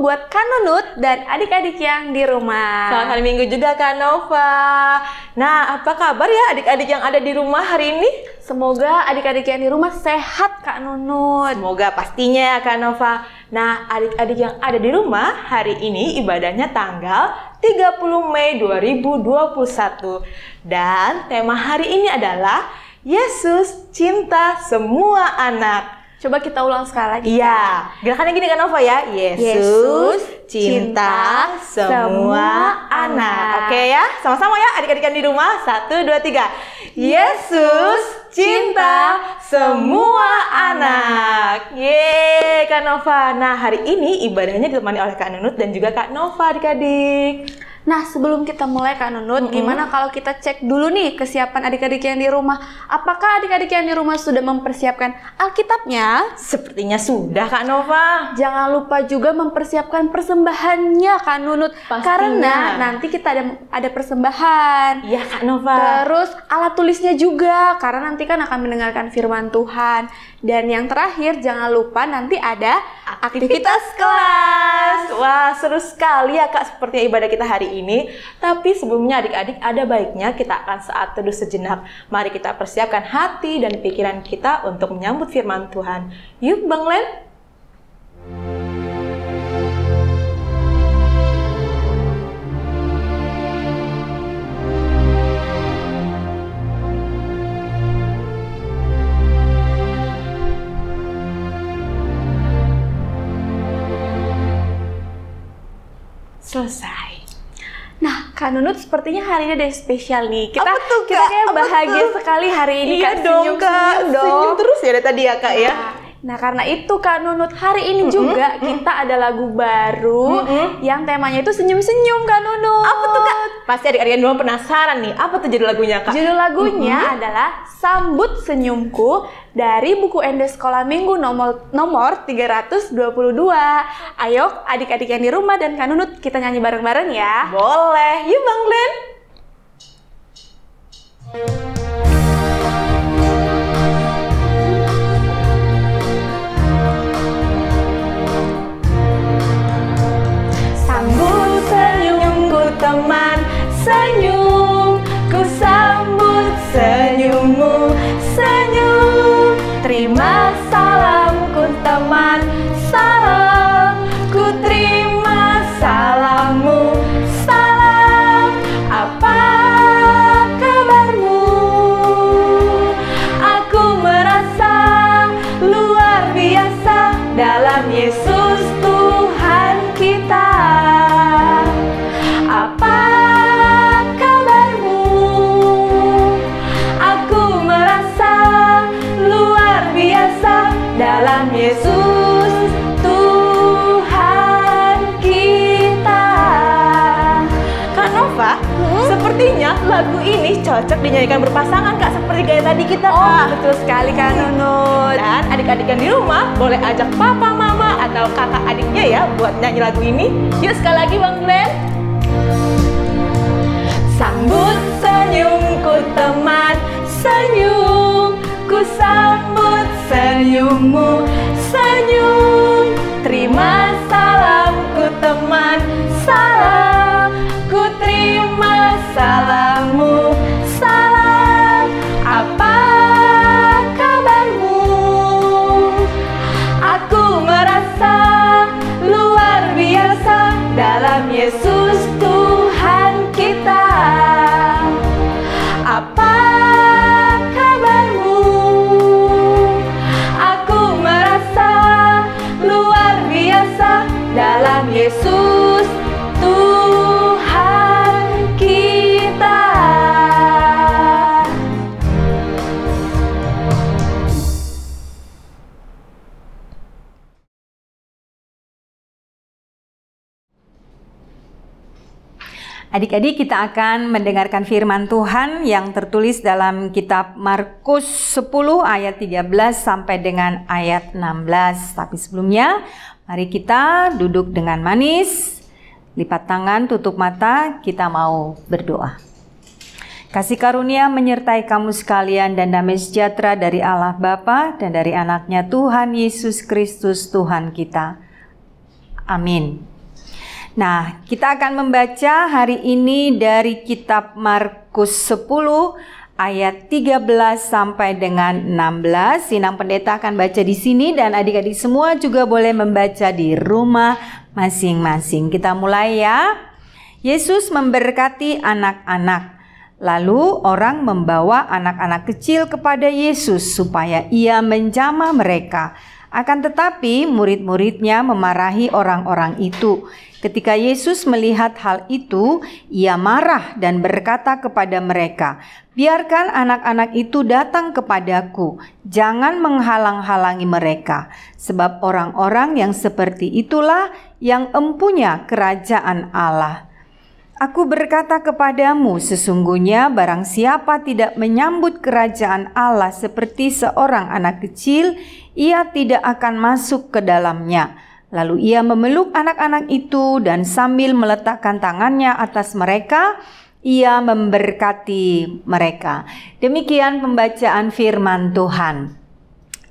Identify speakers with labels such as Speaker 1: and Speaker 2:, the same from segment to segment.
Speaker 1: buat Kak Nunut dan adik-adik yang di rumah.
Speaker 2: Selamat hari Minggu juga Kak Nova. Nah, apa kabar ya adik-adik yang ada di rumah hari ini?
Speaker 1: Semoga adik-adik yang di rumah sehat Kak Nunut.
Speaker 2: Semoga pastinya ya Kak Nova. Nah, adik-adik yang ada di rumah hari ini ibadahnya tanggal 30 Mei 2021. Dan tema hari ini adalah Yesus cinta semua anak.
Speaker 1: Coba kita ulang sekali lagi.
Speaker 2: Iya, gerakannya gini Kak Nova ya. Yesus cinta semua anak. Oke ya, sama-sama ya adik-adik yang di rumah. 1, 2, 3. Yesus cinta semua anak. Yeay Kak Nova. Nah, hari ini ibadahnya ditemani oleh Kak Nunut dan juga Kak Nova adik-adik.
Speaker 1: Nah, sebelum kita mulai Kak Nunut, gimana kalau kita cek dulu nih kesiapan adik-adik yang di rumah? Apakah adik-adik yang di rumah sudah mempersiapkan Alkitabnya?
Speaker 2: Sepertinya sudah Kak Nova.
Speaker 1: Jangan lupa juga mempersiapkan persembahannya Kak Nunut.
Speaker 2: Pastinya.
Speaker 1: Karena nanti kita ada persembahan.
Speaker 2: Iya Kak Nova.
Speaker 1: Terus alat tulisnya juga, karena nanti kan akan mendengarkan firman Tuhan. Dan yang terakhir, jangan lupa nanti ada aktivitas kelas.
Speaker 2: Wah, seru sekali ya Kak seperti ibadah kita hari ini. Tapi sebelumnya adik-adik, ada baiknya kita akan saat teduh sejenak. Mari kita persiapkan hati dan pikiran kita untuk menyambut firman Tuhan. Yuk Bang Len. Selesai.
Speaker 1: Nah, Kak Nunut sepertinya hari ini ada yang spesial nih. Kita
Speaker 2: Apa tuh, Kak?
Speaker 1: kayak
Speaker 2: Apa
Speaker 1: bahagia
Speaker 2: tuh?
Speaker 1: sekali hari ini.
Speaker 2: Iya
Speaker 1: Kak,
Speaker 2: dong Kak, senyum terus ya dari tadi ya Kak ya.
Speaker 1: Nah, karena itu Kak Nunut, hari ini juga kita ada lagu baru yang temanya itu senyum-senyum Kak Nunut.
Speaker 2: Apa tuh Kak? Pasti adik-adik yang dulu penasaran nih, apa tuh judul lagunya Kak?
Speaker 1: Judul lagunya adalah Sambut Senyumku dari buku Ende Sekolah Minggu nomor 322. Ayo adik-adik yang di rumah dan Kak Nunut, kita nyanyi bareng-bareng ya.
Speaker 2: Boleh, yuk Bang Glenn. Sambut senyumku teman, senyum, ku sambut senyummu, senyum. Terima salamku teman, salam, ku terima salammu, salam. Apa kabarmu? Aku merasa luar biasa dalam Yesus Tuhan kita. Apa kabarmu? Aku merasa luar biasa dalam Yesus Tuhan kita. Kak Nova, sepertinya lagu ini cocok dinyanyikan berpasangan Kak, seperti gaya tadi kita Kak.
Speaker 1: Betul sekali Kak Nunut.
Speaker 2: Dan adik-adik yang di rumah boleh ajak papa, mama, atau kakak adiknya ya buat nyanyi lagu ini. Yuk sekali lagi Bang Glenn. Sambut senyumku teman, senyum, ku sambut senyummu, senyum. Terima salamku teman, salam, ku terima salammu, salam. Apa kabarmu? Aku merasa luar biasa dalam Yesus Tuhan kita. Apa kabarmu? Aku merasa luar biasa dalam Yesus Tuhan kita.
Speaker 3: Adik-adik, kita akan mendengarkan firman Tuhan yang tertulis dalam kitab Markus 10 ayat 13 sampai dengan ayat 16. Tapi sebelumnya, mari kita duduk dengan manis, lipat tangan, tutup mata, kita mau berdoa. Kasih karunia menyertai kamu sekalian dan damai sejahtera dari Allah Bapa dan dari anaknya Tuhan Yesus Kristus Tuhan kita. Amin. Nah, kita akan membaca hari ini dari kitab Markus 10 ayat 13 sampai dengan 16. Sinang Pendeta akan baca di sini dan adik-adik semua juga boleh membaca di rumah masing-masing. Kita mulai ya. Yesus memberkati anak-anak. Lalu orang membawa anak-anak kecil kepada Yesus supaya ia menjamah mereka. Akan tetapi murid-muridnya memarahi orang-orang itu. Ketika Yesus melihat hal itu, ia marah dan berkata kepada mereka, "Biarkan anak-anak itu datang kepadaku, jangan menghalang-halangi mereka, sebab orang-orang yang seperti itulah yang empunya kerajaan Allah. Aku berkata kepadamu, sesungguhnya barang siapa tidak menyambut kerajaan Allah seperti seorang anak kecil, ia tidak akan masuk ke dalamnya." Lalu ia memeluk anak-anak itu dan sambil meletakkan tangannya atas mereka, ia memberkati mereka. Demikian pembacaan firman Tuhan.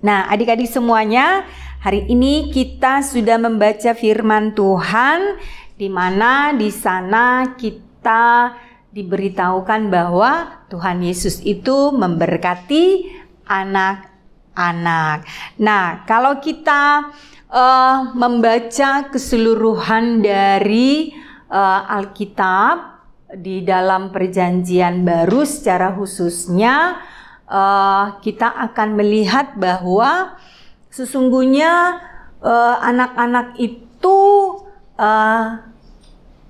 Speaker 3: Nah, adik-adik semuanya, hari ini kita sudah membaca firman Tuhan, di mana di sana kita diberitahukan bahwa Tuhan Yesus itu memberkati anak-anak. Nah, kalau kita membaca keseluruhan dari Alkitab di dalam Perjanjian Baru secara khususnya, kita akan melihat bahwa sesungguhnya anak-anak itu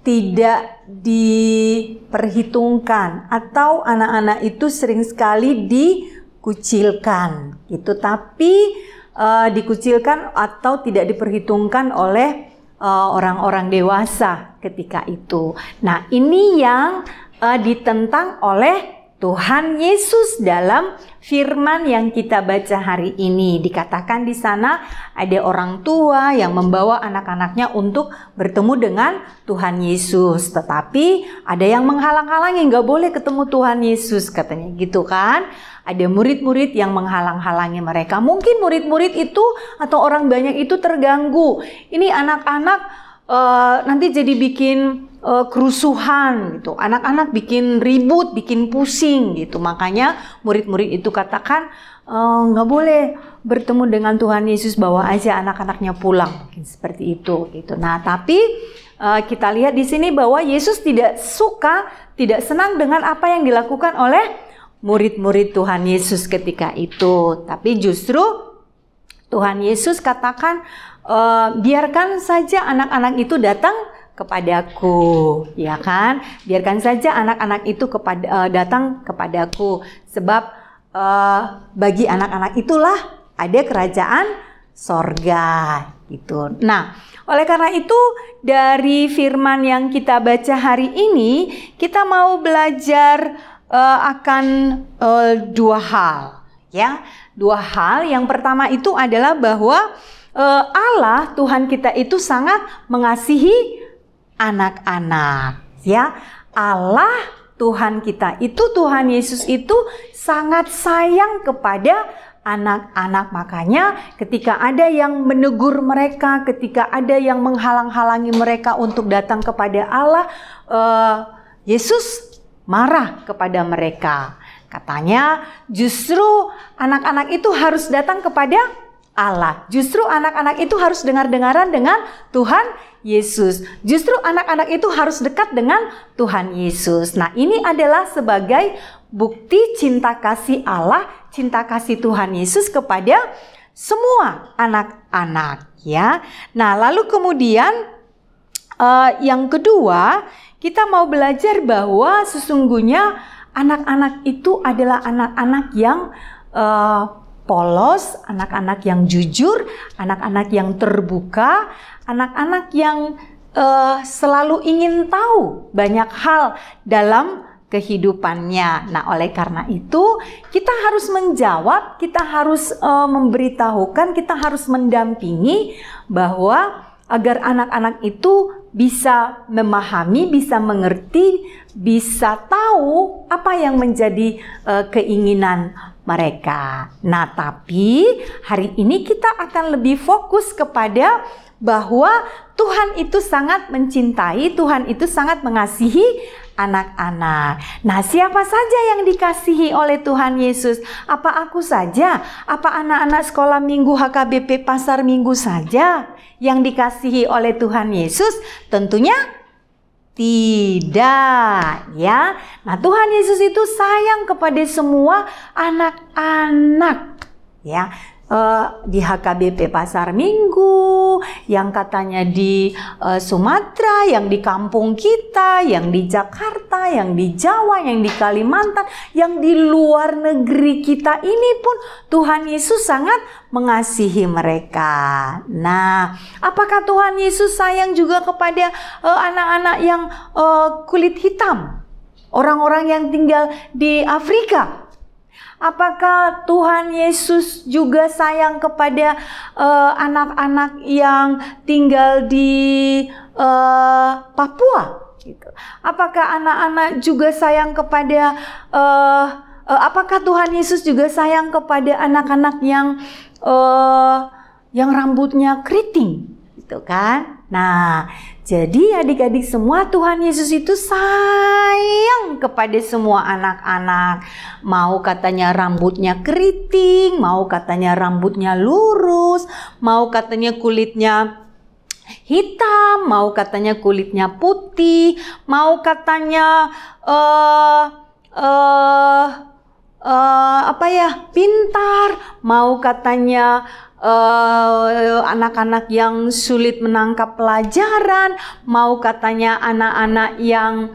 Speaker 3: tidak diperhitungkan atau anak-anak itu sering sekali dikucilkan gitu, tapi dikucilkan atau tidak diperhitungkan oleh orang-orang dewasa ketika itu. Nah, ini yang ditentang oleh Tuhan Yesus dalam firman yang kita baca hari ini. Dikatakan di sana ada orang tua yang membawa anak-anaknya untuk bertemu dengan Tuhan Yesus. Tetapi ada yang menghalang-halangi, nggak boleh ketemu Tuhan Yesus katanya gitu kan. Ada murid-murid yang menghalang-halangi mereka. Mungkin murid-murid itu atau orang banyak itu terganggu. Ini anak-anak nanti jadi bikin kerusuhan gitu. Anak-anak bikin ribut, bikin pusing gitu. Makanya murid-murid itu katakan nggak boleh bertemu dengan Tuhan Yesus, bawa aja anak-anaknya pulang. Mungkin seperti itu gitu. Nah, tapi kita lihat di sini bahwa Yesus tidak suka, tidak senang dengan apa yang dilakukan oleh murid-murid Tuhan Yesus ketika itu. Tapi justru Tuhan Yesus katakan, biarkan saja anak-anak itu datang kepadaku, ya kan? Biarkan saja anak-anak itu datang kepadaku, sebab bagi anak-anak itulah ada kerajaan sorga, gitu. Nah, oleh karena itu dari firman yang kita baca hari ini, kita mau belajar akan dua hal, ya. Dua hal. Yang pertama itu adalah bahwa Allah Tuhan kita itu sangat mengasihi anak-anak, ya. Allah Tuhan kita itu, Tuhan Yesus itu sangat sayang kepada anak-anak. Makanya ketika ada yang menegur mereka, ketika ada yang menghalang-halangi mereka untuk datang kepada Allah, Yesus marah kepada mereka. Katanya justru anak-anak itu harus datang kepada Allah. Justru anak-anak itu harus dengar-dengaran dengan Tuhan Yesus. Justru anak-anak itu harus dekat dengan Tuhan Yesus. Nah, ini adalah sebagai bukti cinta kasih Allah, cinta kasih Tuhan Yesus kepada semua anak-anak, ya. Nah, lalu kemudian yang kedua, kita mau belajar bahwa sesungguhnya anak-anak itu adalah anak-anak yang polos, anak-anak yang jujur, anak-anak yang terbuka, anak-anak yang selalu ingin tahu banyak hal dalam kehidupannya. Nah, oleh karena itu kita harus menjawab, kita harus memberitahukan, kita harus mendampingi bahwa agar anak-anak itu bisa memahami, bisa mengerti, bisa tahu apa yang menjadi keinginan mereka. Nah, tapi hari ini kita akan lebih fokus kepada bahwa Tuhan itu sangat mencintai, Tuhan itu sangat mengasihi anak-anak. Nah, siapa saja yang dikasihi oleh Tuhan Yesus? Apa aku saja? Apa anak-anak sekolah minggu HKBP Pasar Minggu saja yang dikasihi oleh Tuhan Yesus? Tentunya tidak, ya. Nah, Tuhan Yesus itu sayang kepada semua anak-anak, ya. Di HKBP Pasar Minggu, yang katanya di Sumatera, yang di kampung kita, yang di Jakarta, yang di Jawa, yang di Kalimantan, yang di luar negeri kita ini pun Tuhan Yesus sangat mengasihi mereka. Nah, apakah Tuhan Yesus sayang juga kepada anak-anak yang kulit hitam? Orang-orang yang tinggal di Afrika? Apakah Tuhan Yesus juga sayang kepada anak-anak yang tinggal di Papua? Gitu. Apakah anak-anak juga sayang kepada apakah Tuhan Yesus juga sayang kepada anak-anak yang rambutnya keriting, gitu kan? Nah, jadi adik-adik semua, Tuhan Yesus itu sayang kepada semua anak-anak. Mau katanya rambutnya keriting, mau katanya rambutnya lurus, mau katanya kulitnya hitam, mau katanya kulitnya putih, mau katanya pintar, mau katanya anak-anak yang sulit menangkap pelajaran, mau katanya anak-anak yang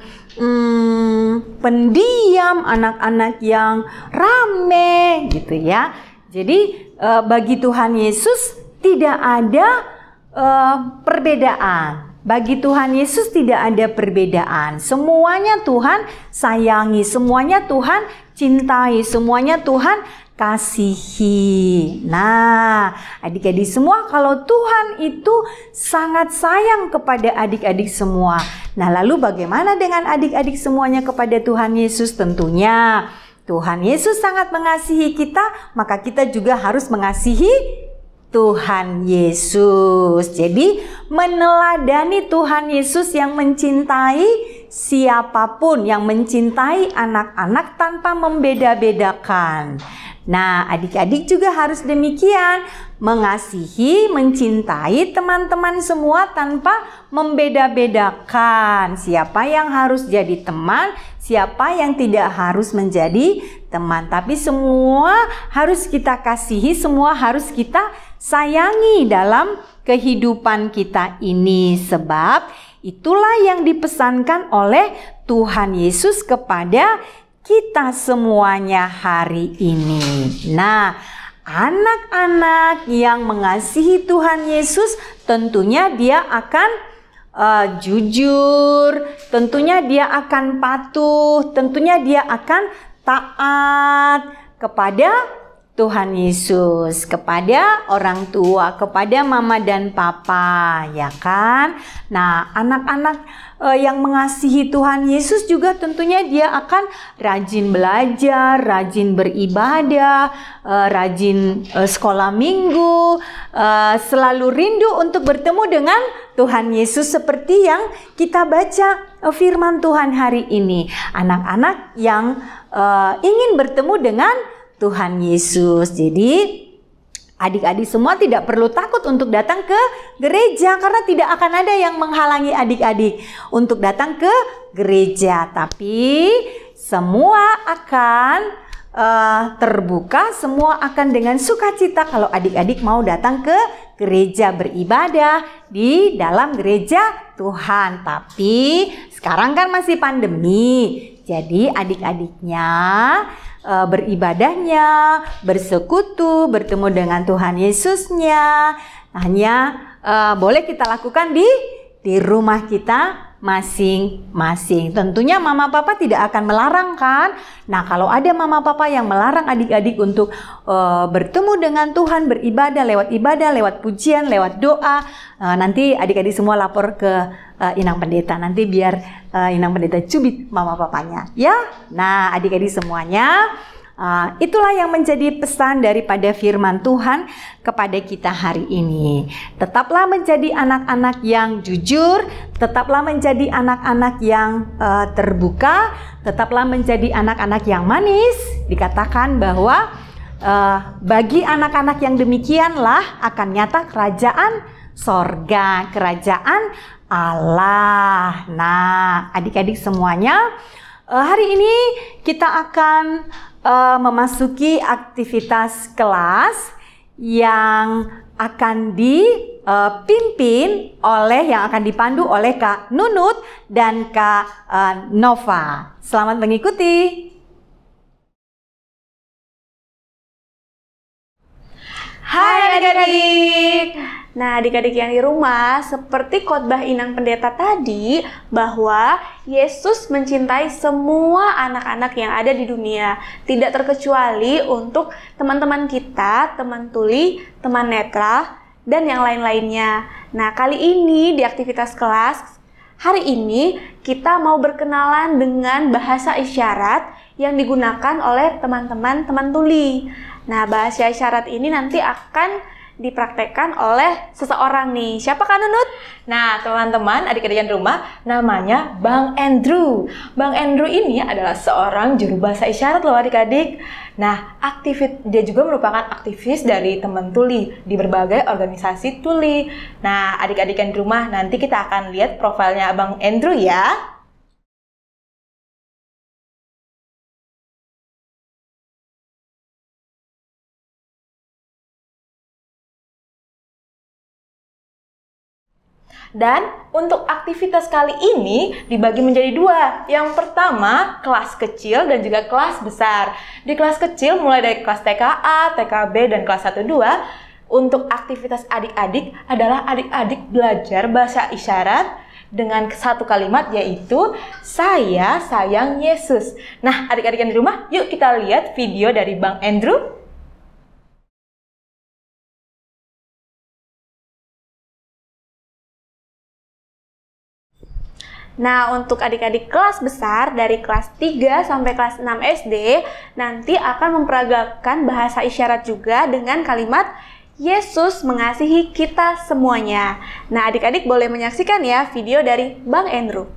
Speaker 3: pendiam, anak-anak yang rame, gitu ya. Jadi bagi Tuhan Yesus tidak ada perbedaan. Bagi Tuhan Yesus tidak ada perbedaan. Semuanya Tuhan sayangi, semuanya Tuhan cintai, semuanya Tuhan kasihi. Nah, adik-adik semua, kalau Tuhan itu sangat sayang kepada adik-adik semua. Nah, lalu bagaimana dengan adik-adik semuanya kepada Tuhan Yesus? Tentunya Tuhan Yesus sangat mengasihi kita, maka kita juga harus mengasihi Tuhan Yesus. Jadi meneladani Tuhan Yesus yang mencintai siapapun, yang mencintai anak-anak tanpa membeda-bedakan. Nah, adik-adik juga harus demikian, mengasihi, mencintai teman-teman semua tanpa membeda-bedakan siapa yang harus jadi teman, siapa yang tidak harus menjadi teman. Tapi semua harus kita kasihi, semua harus kita sayangi dalam kehidupan kita ini. Sebab itulah yang dipesankan oleh Tuhan Yesus kepada kita semuanya hari ini. Nah, anak-anak yang mengasihi Tuhan Yesus tentunya dia akan jujur, tentunya dia akan patuh, tentunya dia akan taat kepada Tuhan Yesus, kepada orang tua, kepada mama dan papa, ya kan? Nah, anak-anak yang mengasihi Tuhan Yesus juga tentunya dia akan rajin belajar, rajin beribadah, rajin sekolah minggu, selalu rindu untuk bertemu dengan Tuhan Yesus seperti yang kita baca firman Tuhan hari ini. Anak-anak yang ingin bertemu dengan Tuhan Yesus. Jadi adik-adik semua tidak perlu takut untuk datang ke gereja, karena tidak akan ada yang menghalangi adik-adik untuk datang ke gereja. Tapi semua akan terbuka, semua akan dengan sukacita kalau adik-adik mau datang ke gereja beribadah di dalam gereja Tuhan. Tapi sekarang kan masih pandemi, jadi adik-adiknya beribadahnya, bersekutu, bertemu dengan Tuhan Yesusnya hanya boleh kita lakukan di rumah kita masing-masing. Tentunya mama papa tidak akan melarang kan. Nah, kalau ada mama papa yang melarang adik-adik untuk bertemu dengan Tuhan, beribadah, lewat pujian, lewat doa, nanti adik-adik semua lapor ke Inang Pendeta. Nanti biar Inang Pendeta cubit mama papanya, ya. Nah, adik-adik semuanya, Itulah yang menjadi pesan daripada firman Tuhan kepada kita hari ini. Tetaplah menjadi anak-anak yang jujur, tetaplah menjadi anak-anak yang terbuka, tetaplah menjadi anak-anak yang manis. Dikatakan bahwa bagi anak-anak yang demikianlah akan nyata kerajaan sorga, kerajaan Allah. Nah, adik-adik semuanya, hari ini kita akan memasuki aktivitas kelas yang akan dipimpin oleh, yang akan dipandu oleh Kak Nunut dan Kak Nova. Selamat mengikuti.
Speaker 1: Hai adik-adik. Nah, adik-adik yang di rumah, seperti khotbah Inang Pendeta tadi, bahwa Yesus mencintai semua anak-anak yang ada di dunia, tidak terkecuali untuk teman-teman kita, teman tuli, teman netra, dan yang lain-lainnya. Nah, kali ini di aktivitas kelas, hari ini kita mau berkenalan dengan bahasa isyarat yang digunakan oleh teman-teman teman tuli. Nah, bahasa isyarat ini nanti akan dipraktekkan oleh seseorang nih. Siapa Kak Nunut?
Speaker 2: Nah, teman-teman, adik-adik yang di rumah, namanya Bang Andrew. Bang Andrew ini adalah seorang juru bahasa isyarat loh adik-adik. Nah, dia juga merupakan aktivis dari teman tuli di berbagai organisasi tuli. Nah, adik-adik yang di rumah, nanti kita akan lihat profilnya Bang Andrew ya. Dan untuk aktivitas kali ini dibagi menjadi dua. Yang pertama, kelas kecil dan juga kelas besar. Di kelas kecil mulai dari kelas TKA, TKB, dan kelas 1-2. Untuk aktivitas adik-adik adalah adik-adik belajar bahasa isyarat dengan satu kalimat, yaitu saya sayang Yesus. Nah, adik-adik yang di rumah, yuk kita lihat video dari Bang Andrew.
Speaker 1: Nah, untuk adik-adik kelas besar dari kelas 3 sampai kelas 6 SD, nanti akan memperagakan bahasa isyarat juga dengan kalimat Yesus mengasihi kita semuanya. Nah, adik-adik boleh menyaksikan ya video dari Bang Andrew.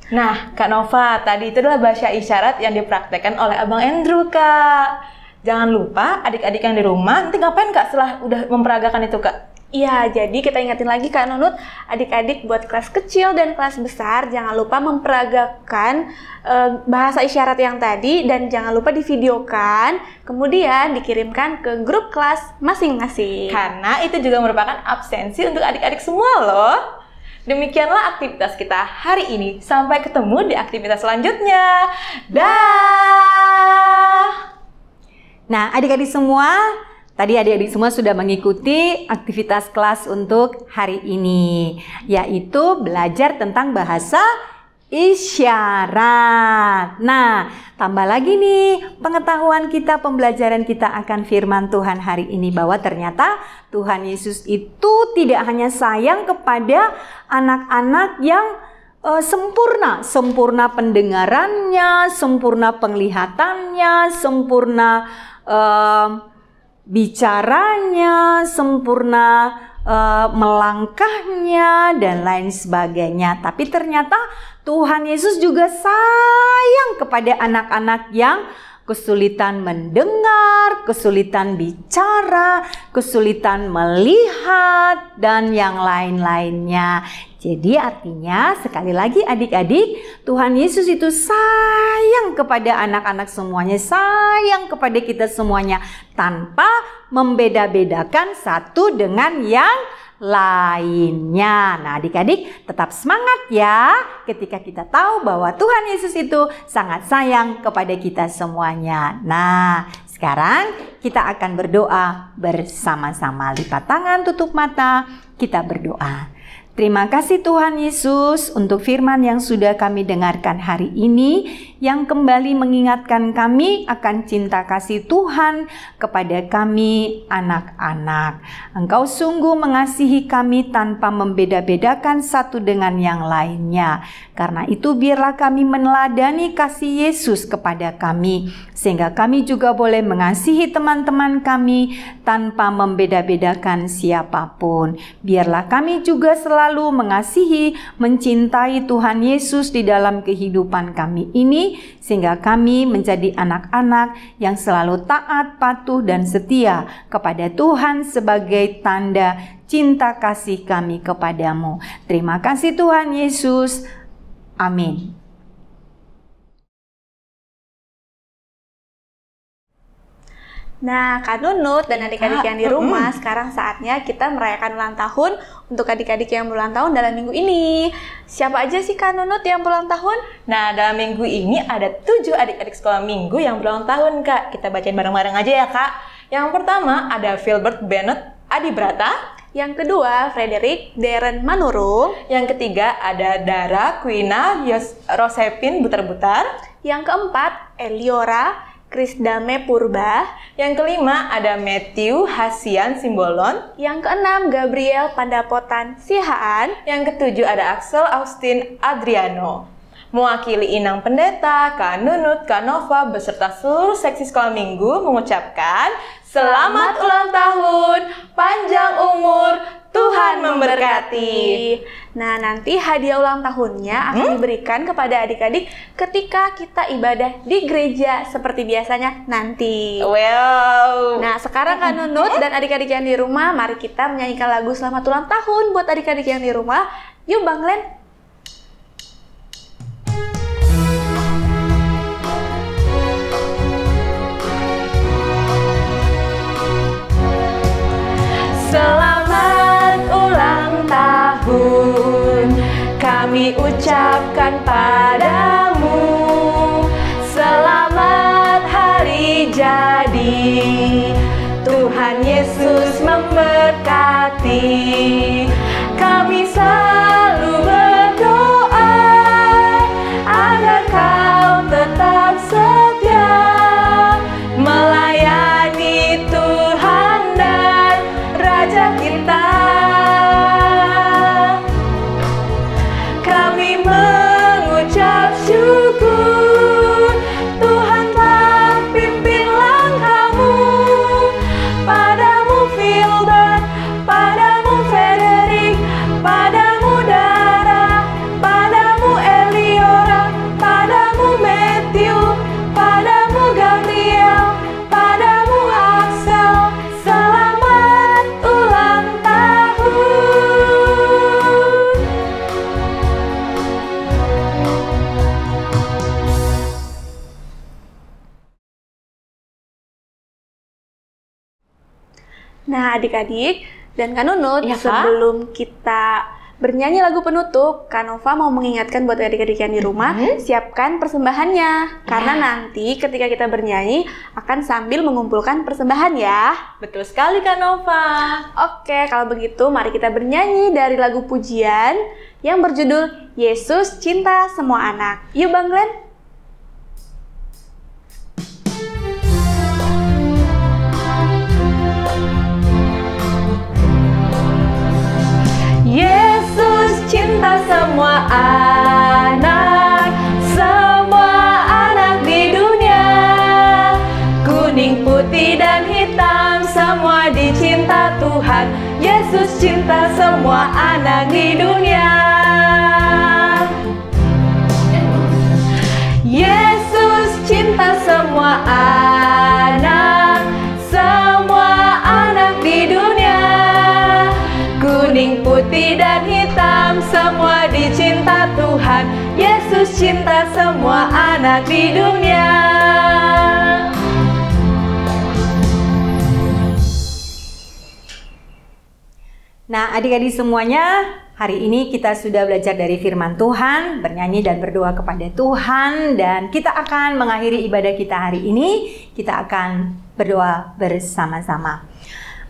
Speaker 2: Nah, Kak Nova, tadi itu adalah bahasa isyarat yang dipraktekkan oleh Abang Andrew, Kak. Jangan lupa, adik-adik yang di rumah, nanti ngapain Kak setelah udah memperagakan itu, Kak?
Speaker 1: Iya, jadi kita ingatin lagi Kak Nunut, adik-adik buat kelas kecil dan kelas besar, jangan lupa memperagakan bahasa isyarat yang tadi, dan jangan lupa divideokan, kemudian dikirimkan ke grup kelas masing-masing.
Speaker 2: Karena itu juga merupakan absensi untuk adik-adik semua loh. Demikianlah aktivitas kita hari ini. Sampai ketemu di aktivitas selanjutnya. Dah.
Speaker 3: Nah, adik-adik semua, tadi adik-adik semua sudah mengikuti aktivitas kelas untuk hari ini, yaitu belajar tentang bahasa isyarat. Nah, tambah lagi nih pengetahuan kita, pembelajaran kita akan firman Tuhan hari ini, bahwa ternyata Tuhan Yesus itu tidak hanya sayang kepada anak-anak yang sempurna pendengarannya, sempurna penglihatannya, sempurna bicaranya, sempurna melangkahnya, dan lain sebagainya. Tapi ternyata Tuhan Yesus juga sayang kepada anak-anak yang kesulitan mendengar, kesulitan bicara, kesulitan melihat, dan yang lain-lainnya. Jadi artinya, sekali lagi adik-adik, Tuhan Yesus itu sayang kepada anak-anak semuanya, sayang kepada kita semuanya, tanpa membeda-bedakan satu dengan yang lainnya. Nah, adik-adik tetap semangat ya ketika kita tahu bahwa Tuhan Yesus itu sangat sayang kepada kita semuanya. Nah, sekarang kita akan berdoa bersama-sama. Lipat tangan, tutup mata, kita berdoa. Terima kasih Tuhan Yesus untuk firman yang sudah kami dengarkan hari ini, yang kembali mengingatkan kami akan cinta kasih Tuhan kepada kami anak-anak. Engkau sungguh mengasihi kami tanpa membeda-bedakan satu dengan yang lainnya. Karena itu biarlah kami meneladani kasih Yesus kepada kami, sehingga kami juga boleh mengasihi teman-teman kami tanpa membeda-bedakan siapapun. Biarlah kami juga selalu mengasihi, mencintai Tuhan Yesus di dalam kehidupan kami ini, sehingga kami menjadi anak-anak yang selalu taat, patuh, dan setia kepada Tuhan sebagai tanda cinta kasih kami kepadamu. Terima kasih Tuhan Yesus. Amin.
Speaker 1: Nah, Kak Nunut dan adik-adik yang di rumah, sekarang saatnya kita merayakan ulang tahun untuk adik-adik yang berulang tahun dalam minggu ini. Siapa aja sih Kak Nunut yang berulang tahun?
Speaker 2: Nah, dalam minggu ini ada 7 adik-adik sekolah minggu yang berulang tahun, Kak. Kita bacain bareng-bareng aja ya, Kak. Yang pertama ada Philbert Bennett Adibrata.
Speaker 1: Yang kedua, Frederick Darren Manurung.
Speaker 2: Yang ketiga ada Dara Quina Rosepin Butar-Butar.
Speaker 1: Yang keempat, Eliora Krisdame Purba.
Speaker 2: Yang kelima ada Matthew Hasian Simbolon.
Speaker 1: Yang keenam, Gabriel Pandapotan Sihaan.
Speaker 2: Yang ketujuh ada Axel Austin Adriano. Mewakili Inang Pendeta, Kak Nunut, Kak Nova, beserta seluruh seksi sekolah minggu mengucapkan selamat ulang tahun, panjang umur, Tuhan memberkati.
Speaker 1: Nah, nanti hadiah ulang tahunnya akan diberikan kepada adik-adik ketika kita ibadah di gereja seperti biasanya nanti.
Speaker 2: Wow.
Speaker 1: Nah, sekarang Kak Nunut dan adik-adik yang di rumah, mari kita menyanyikan lagu selamat ulang tahun buat adik-adik yang di rumah. Yuk Bang Glenn.
Speaker 2: Selamat ulang tahun kami ucapkan padamu. Selamat hari jadi, Tuhan Yesus memberkati. Kami selalu berdoa agar kau tetap setia melayani Tuhan dan Raja kita. Kami mengucap syukur, Tuhan telah pimpin langkahmu. Padamu Philbert, padamu Frederick, padamu Dara, padamu Eliora, padamu Matthew, padamu Gabriel, padamu Axel. Selamat ulang tahun.
Speaker 1: Nah, adik-adik dan Kak Nunut,
Speaker 2: Iya, Kak?
Speaker 1: sebelum kita bernyanyi lagu penutup, Kak Nova mau mengingatkan buat adik-adik yang di rumah, siapkan persembahannya. Karena nanti ketika kita bernyanyi akan sambil mengumpulkan persembahan ya.
Speaker 2: Betul sekali Kak Nova.
Speaker 1: Oke, kalau begitu mari kita bernyanyi dari lagu pujian yang berjudul Yesus Cinta Semua Anak. Yuk Bang Glenn.
Speaker 2: Yesus cinta semua anak di dunia. Kuning, putih, dan hitam semua dicinta Tuhan. Yesus cinta semua anak di dunia. Yesus cinta semua anak di dunia. Kuning, putih, dan hitam semua dicinta Tuhan. Yesus cinta semua anak di dunia.
Speaker 3: Nah, adik-adik semuanya, hari ini kita sudah belajar dari firman Tuhan, bernyanyi dan berdoa kepada Tuhan, dan kita akan mengakhiri ibadah kita hari ini. Kita akan berdoa bersama-sama.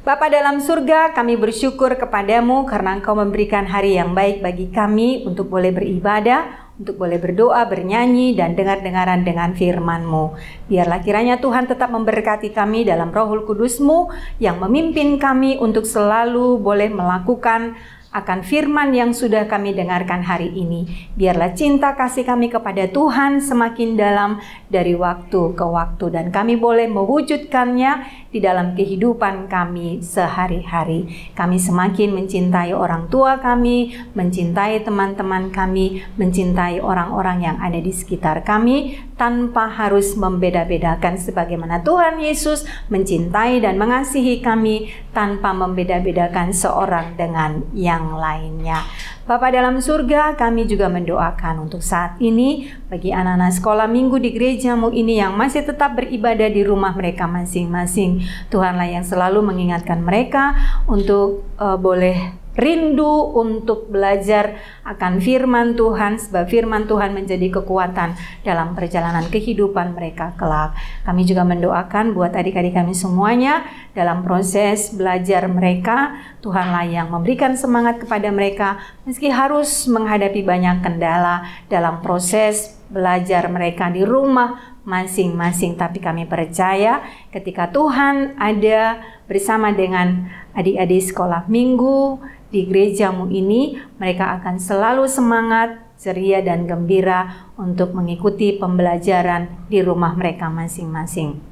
Speaker 3: Bapa dalam surga, kami bersyukur kepadamu karena Engkau memberikan hari yang baik bagi kami untuk boleh beribadah, untuk boleh berdoa, bernyanyi, dan dengar-dengaran dengan firman-Mu. Biarlah kiranya Tuhan tetap memberkati kami dalam Roh Kudus-Mu yang memimpin kami untuk selalu boleh melakukan akan firman yang sudah kami dengarkan hari ini. Biarlah cinta kasih kami kepada Tuhan semakin dalam dari waktu ke waktu, dan kami boleh mewujudkannya di dalam kehidupan kami sehari-hari. Kami semakin mencintai orang tua kami, mencintai teman-teman kami, mencintai orang-orang yang ada di sekitar kami, tanpa harus membeda-bedakan, sebagaimana Tuhan Yesus mencintai dan mengasihi kami tanpa membeda-bedakan seorang dengan yang lainnya. Bapa dalam surga, kami juga mendoakan untuk saat ini bagi anak-anak sekolah minggu di gereja-Mu ini yang masih tetap beribadah di rumah mereka masing-masing. Tuhanlah yang selalu mengingatkan mereka untuk boleh rindu untuk belajar akan firman Tuhan, sebab firman Tuhan menjadi kekuatan dalam perjalanan kehidupan mereka kelak. Kami juga mendoakan buat adik-adik kami semuanya dalam proses belajar mereka. Tuhanlah yang memberikan semangat kepada mereka meski harus menghadapi banyak kendala dalam proses belajar mereka di rumah masing-masing. Tapi kami percaya ketika Tuhan ada bersama dengan adik-adik sekolah minggu di gereja-Mu ini, mereka akan selalu semangat, ceria, dan gembira untuk mengikuti pembelajaran di rumah mereka masing-masing.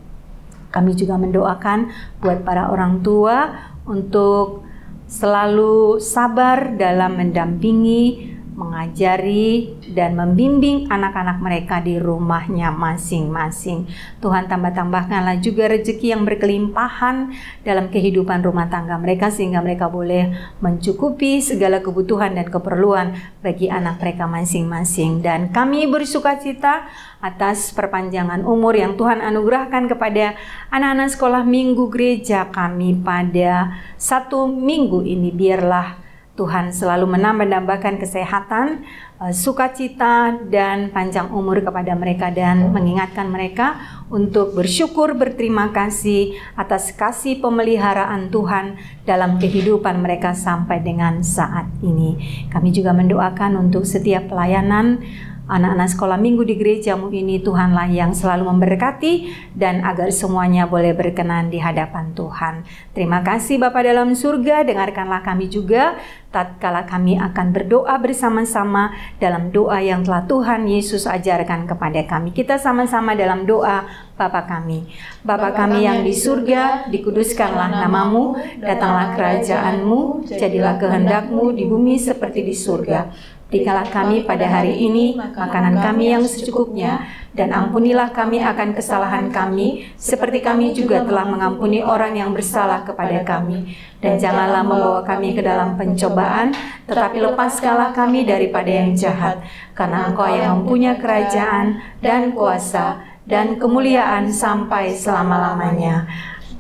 Speaker 3: Kami juga mendoakan buat para orang tua untuk selalu sabar dalam mendampingi, mengajari, dan membimbing anak-anak mereka di rumahnya masing-masing. Tuhan tambah-tambahkanlah juga rezeki yang berkelimpahan dalam kehidupan rumah tangga mereka, sehingga mereka boleh mencukupi segala kebutuhan dan keperluan bagi anak mereka masing-masing. Dan kami bersukacita atas perpanjangan umur yang Tuhan anugerahkan kepada anak-anak sekolah minggu gereja kami pada 1 minggu ini. Biarlah Tuhan selalu menambah-nambahkan kesehatan, sukacita, dan panjang umur kepada mereka, dan mengingatkan mereka untuk bersyukur, berterima kasih atas kasih pemeliharaan Tuhan dalam kehidupan mereka sampai dengan saat ini. Kami juga mendoakan untuk setiap pelayanan anak-anak sekolah minggu di gereja-Mu ini. Tuhanlah yang selalu memberkati dan agar semuanya boleh berkenan di hadapan Tuhan. Terima kasih Bapa dalam surga, dengarkanlah kami juga tatkala kami akan berdoa bersama-sama dalam doa yang telah Tuhan Yesus ajarkan kepada kami. Kita sama-sama dalam doa Bapa kami. Bapa kami yang di surga, dikuduskanlah nama-Mu, datanglah kerajaan-Mu, jadilah kehendak-Mu di bumi seperti di surga. Berikanlah kami pada hari ini makanan kami yang secukupnya, dan ampunilah kami akan kesalahan kami, seperti kami juga telah mengampuni orang yang bersalah kepada kami. Dan janganlah membawa kami ke dalam pencobaan, tetapi lepaskanlah kami daripada yang jahat. Karena Engkau yang mempunyai kerajaan dan kuasa dan kemuliaan sampai selama-lamanya.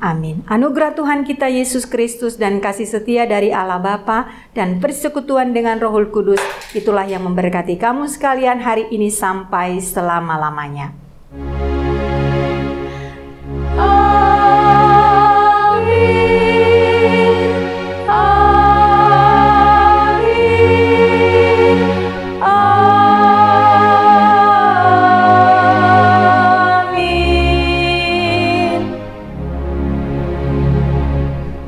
Speaker 3: Amin. Anugerah Tuhan kita Yesus Kristus dan kasih setia dari Allah Bapa dan persekutuan dengan Roh Kudus, itulah yang memberkati kamu sekalian hari ini sampai selama-lamanya.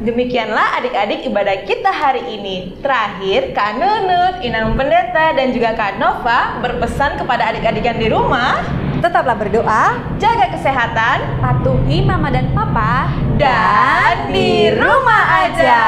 Speaker 2: Demikianlah adik-adik ibadah kita hari ini. Terakhir, Kak Nunut, Inang Pendeta, dan juga Kak Nova berpesan kepada adik-adik yang di rumah,
Speaker 3: tetaplah berdoa,
Speaker 2: jaga kesehatan,
Speaker 1: Patuhi mama dan papa,
Speaker 2: dan di rumah aja.